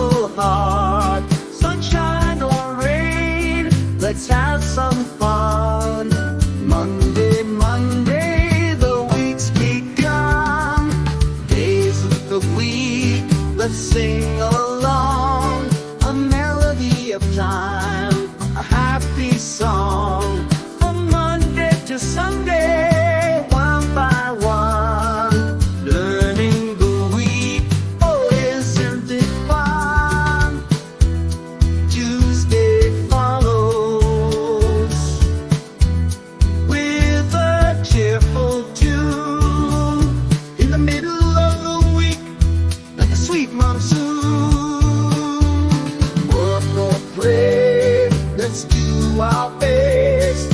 simple heart. Sunshine or rain, let's have some fun. Monday, Monday, the week's begun. Days of the week, let's sing along. A melody of time, a happy song. From Monday to Sunday, one by one, learning the week. Oh, isn't it fun? Tuesday follows with a cheerful tune. In the middle of the week, like a sweet monsoon. Work or play, let's do our best.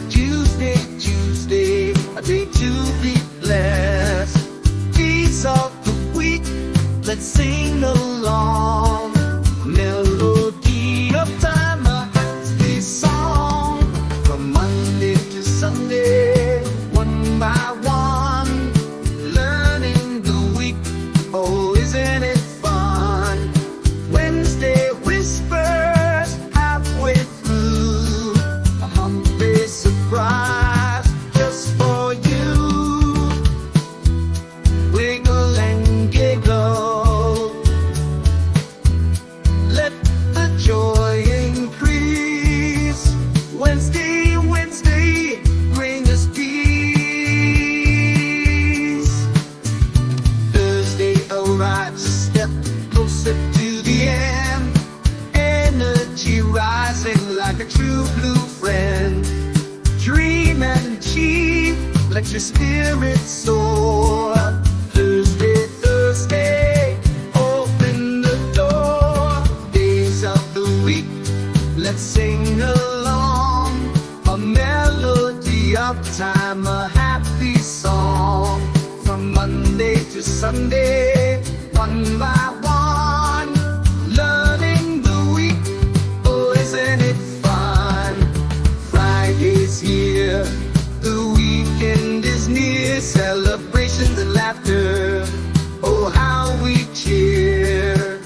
Tuesday, Tuesday, a day to be blessed. Days of the week, let's sing along. Melody of time, a happy song. From Monday to Sunday, one by one, learning the week. Oh, isn't it fun? Wednesday whispers halfway through, a hungry surprise just for you. Wiggle and giggle, let the joy increase. Wednesday, Wednesday, bring us peace. Thursday arrives a step closer to the end. Energy rising like a true blue friend. Dream and achieve, let your spirit soar. Thursday, Thursday, open the door. Days of the week, let's sing along. A melody of time, a happy song. From Monday to Sunday, one by one, learning the week. Oh, isn't it fun? Friday's here, the weekend is near. Celebrations and laughter, oh how we cheer.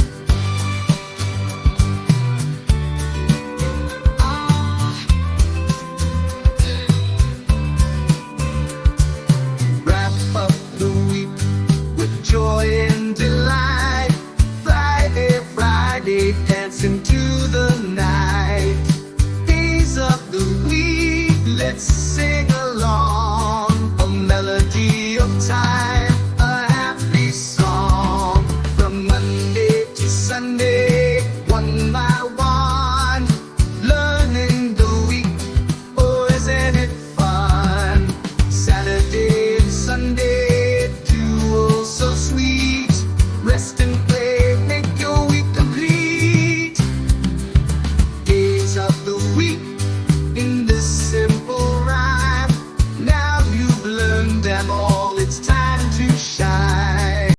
Wrap up the week with joy and delight. Friday, Friday, dancing to the night. Days of the week, let's sing along. A melody of time,